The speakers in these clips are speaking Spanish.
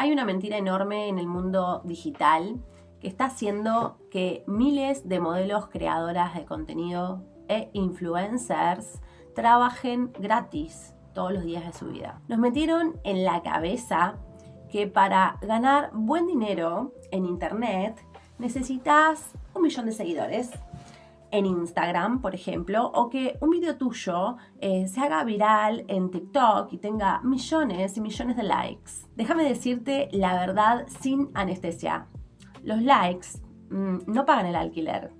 Hay una mentira enorme en el mundo digital que está haciendo que miles de modelos creadoras de contenido e influencers trabajen gratis todos los días de su vida. Nos metieron en la cabeza que para ganar buen dinero en internet necesitas 1 millón de seguidores en Instagram, por ejemplo, o que un video tuyo se haga viral en TikTok y tenga millones y millones de likes. Déjame decirte la verdad sin anestesia. Los likes no pagan el alquiler.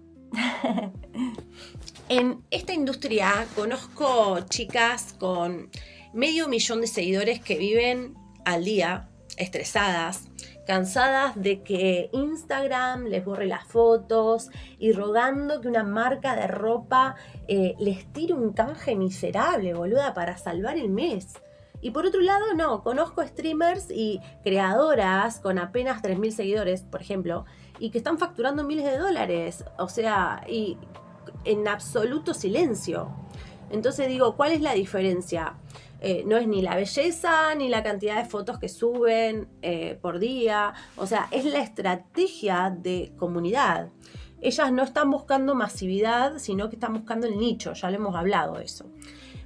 En esta industria conozco chicas con 500.000 de seguidores que viven al día estresadas, cansadas de que Instagram les borre las fotos y rogando que una marca de ropa les tire un canje miserable, boluda, para salvar el mes. Y por otro lado, no, conozco streamers y creadoras con apenas 3.000 seguidores, por ejemplo, y que están facturando miles de dólares, o sea, y en absoluto silencio. Entonces digo, ¿cuál es la diferencia? No es ni la belleza ni la cantidad de fotos que suben por día, o sea, es la estrategia de comunidad. Ellas no están buscando masividad, sino que están buscando el nicho, ya lo hemos hablado de eso.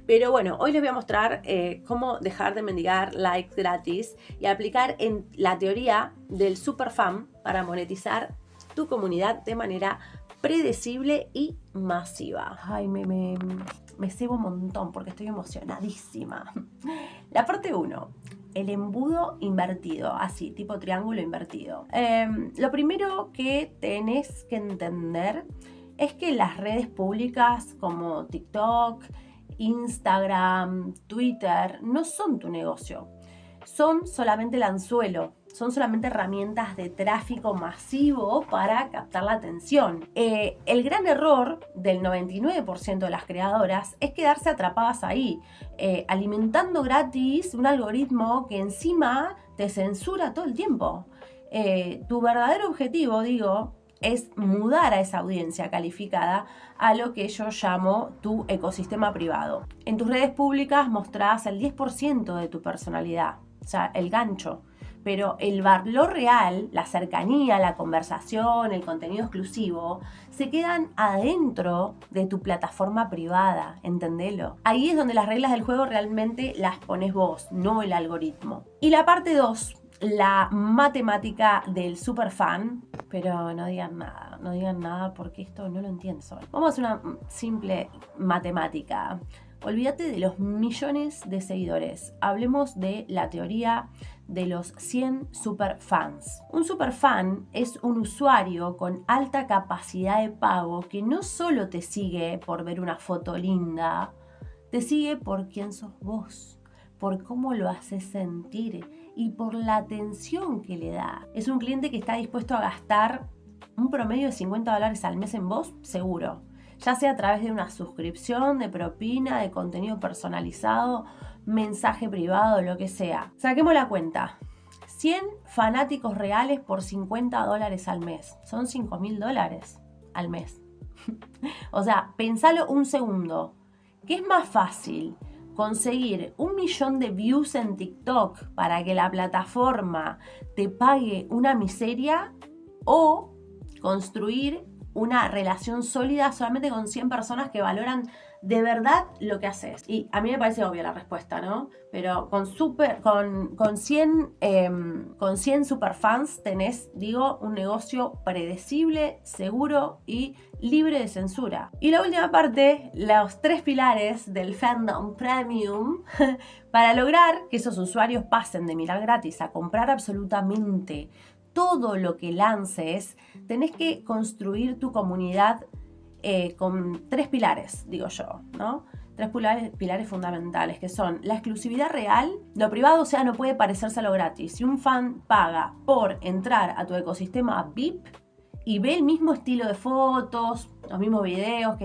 Pero bueno, hoy les voy a mostrar cómo dejar de mendigar likes gratis y aplicar en la teoría del superfan para monetizar tu comunidad de manera predecible y masiva. Ay, me cebo un montón porque estoy emocionadísima. La parte 1. El embudo invertido, así, tipo triángulo invertido. Lo primero que tenés que entender es que las redes públicas como TikTok, Instagram, Twitter, no son tu negocio. Son solamente el anzuelo, son solamente herramientas de tráfico masivo para captar la atención. El gran error del 99% de las creadoras es quedarse atrapadas ahí, alimentando gratis un algoritmo que encima te censura todo el tiempo. Tu verdadero objetivo, digo, es mudar a esa audiencia calificada a lo que yo llamo tu ecosistema privado. En tus redes públicas mostrás el 10% de tu personalidad, o sea, el gancho. Pero el valor real, la cercanía, la conversación, el contenido exclusivo, se quedan adentro de tu plataforma privada, entendelo. Ahí es donde las reglas del juego realmente las pones vos, no el algoritmo. Y la parte 2, la matemática del superfan, pero no digan nada porque esto no lo entiendo. Vamos a hacer una simple matemática. Olvídate de los millones de seguidores. Hablemos de la teoría de los 100 superfans. Un superfan es un usuario con alta capacidad de pago que no solo te sigue por ver una foto linda, te sigue por quién sos vos, por cómo lo haces sentir y por la atención que le da. Es un cliente que está dispuesto a gastar un promedio de $50 al mes en vos, seguro. Ya sea a través de una suscripción, de propina, de contenido personalizado, mensaje privado, lo que sea. Saquemos la cuenta. 100 fanáticos reales por $50 al mes. Son $5.000 al mes. O sea, pensalo un segundo. ¿Qué es más fácil? ¿Conseguir 1 millón de views en TikTok para que la plataforma te pague una miseria? ¿O construir una relación sólida solamente con 100 personas que valoran de verdad lo que haces? Y a mí me parece obvia la respuesta, ¿no? Pero con 100 superfans tenés, digo, un negocio predecible, seguro y libre de censura. Y la última parte, los 3 pilares del fandom premium para lograr que esos usuarios pasen de mirar gratis a comprar absolutamente todo lo que lances. Tenés que construir tu comunidad con 3 pilares, digo yo, ¿no? 3 pilares fundamentales, que son la exclusividad real. Lo privado, o sea, no puede parecerse a lo gratis. Si un fan paga por entrar a tu ecosistema VIP y ve el mismo estilo de fotos, los mismos videos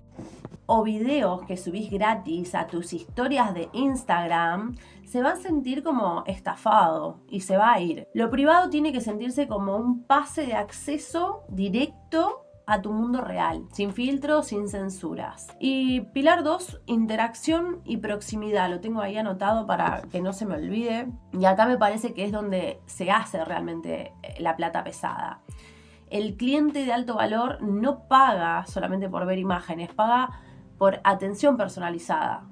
que subís gratis a tus historias de Instagram, se va a sentir como estafado y se va a ir. Lo privado tiene que sentirse como un pase de acceso directo a tu mundo real, sin filtros, sin censuras. Y pilar 2, interacción y proximidad. Lo tengo ahí anotado para que no se me olvide. Y acá me parece que es donde se hace realmente la plata pesada. El cliente de alto valor no paga solamente por ver imágenes, paga por atención personalizada.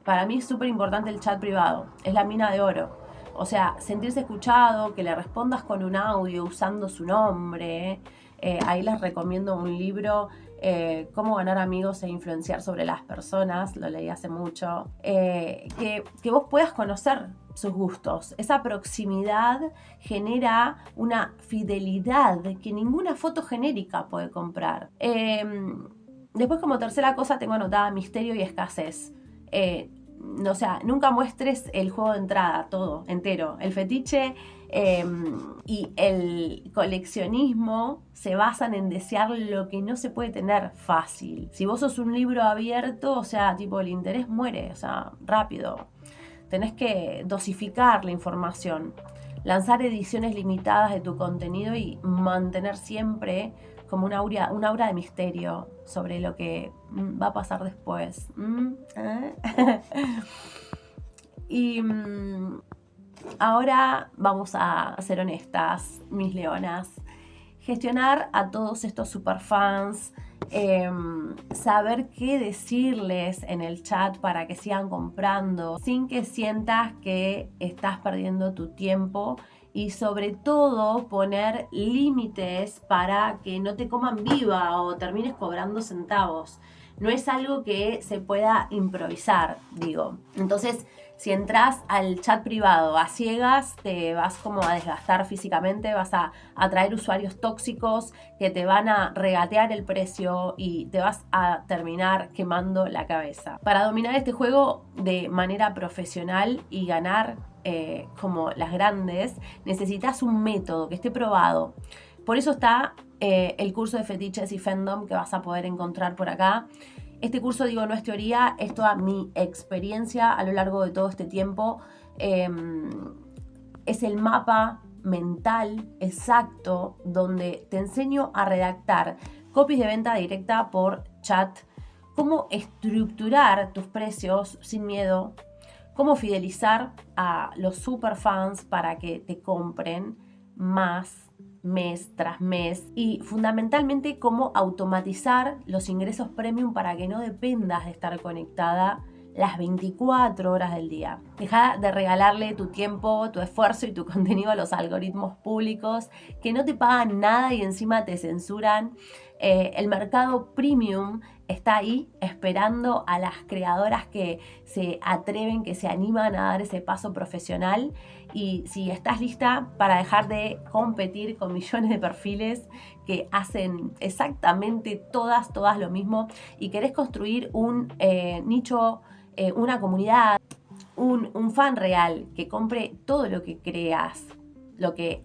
Para mí es súper importante el chat privado, es la mina de oro. O sea, sentirse escuchado, que le respondas con un audio usando su nombre. Ahí les recomiendo un libro, Cómo ganar amigos e influenciar sobre las personas, lo leí hace mucho. Que vos puedas conocer sus gustos. Esa proximidad genera una fidelidad que ninguna foto genérica puede comprar. Después, como tercera cosa, tengo anotada misterio y escasez. O sea, nunca muestres el juego de entrada, todo, entero. El fetiche y el coleccionismo se basan en desear lo que no se puede tener fácil. Si vos sos un libro abierto, o sea, tipo, el interés muere, o sea, rápido. Tenés que dosificar la información, lanzar ediciones limitadas de tu contenido y mantener siempre como un aura de misterio sobre lo que va a pasar después. Y ahora vamos a ser honestas, mis leonas. Gestionar a todos estos superfans, saber qué decirles en el chat para que sigan comprando, sin que sientas que estás perdiendo tu tiempo. Y sobre todo poner límites para que no te coman viva o termines cobrando centavos. No es algo que se pueda improvisar, digo. Entonces, si entras al chat privado a ciegas, te vas como a desgastar físicamente, vas a atraer usuarios tóxicos que te van a regatear el precio y te vas a terminar quemando la cabeza. Para dominar este juego de manera profesional y ganar como las grandes, necesitas un método que esté probado. Por eso está el curso de fetiches y fandom que vas a poder encontrar por acá. Este curso, digo, no es teoría, es toda mi experiencia a lo largo de todo este tiempo. Es el mapa mental exacto donde te enseño a redactar copies de venta directa por chat, cómo estructurar tus precios sin miedo, cómo fidelizar a los superfans para que te compren más mes tras mes y fundamentalmente cómo automatizar los ingresos premium para que no dependas de estar conectada las 24 horas del día. Deja de regalarle tu tiempo, tu esfuerzo y tu contenido a los algoritmos públicos que no te pagan nada y encima te censuran. El mercado premium está ahí esperando a las creadoras que se atreven, que se animan a dar ese paso profesional. Y si estás lista para dejar de competir con millones de perfiles que hacen exactamente todas lo mismo y querés construir un nicho, una comunidad, un fan real que compre todo lo que creas, lo que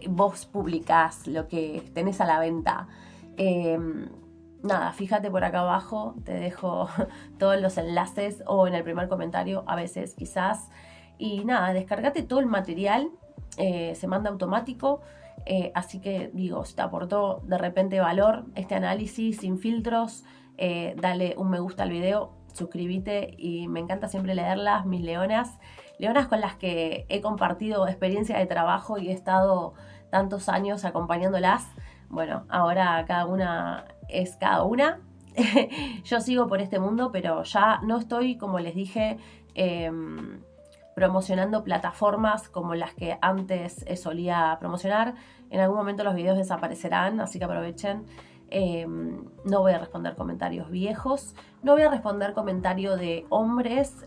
vos publicás, lo que tenés a la venta. Nada, fíjate por acá abajo, te dejo todos los enlaces o en el primer comentario, a veces quizás. Y nada, descargate todo el material, se manda automático, así que digo, si te aportó de repente valor este análisis sin filtros, dale un me gusta al video, suscríbete y me encanta siempre leerlas, mis leonas con las que he compartido experiencia de trabajo y he estado tantos años acompañándolas. Bueno, ahora cada una es cada una. Yo sigo por este mundo, pero ya no estoy, como les dije, promocionando plataformas como las que antes solía promocionar. En algún momento los videos desaparecerán, así que aprovechen. No voy a responder comentarios viejos, no voy a responder comentarios de hombres,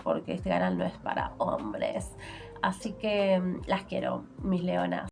porque este canal no es para hombres. Así que las quiero, mis leonas.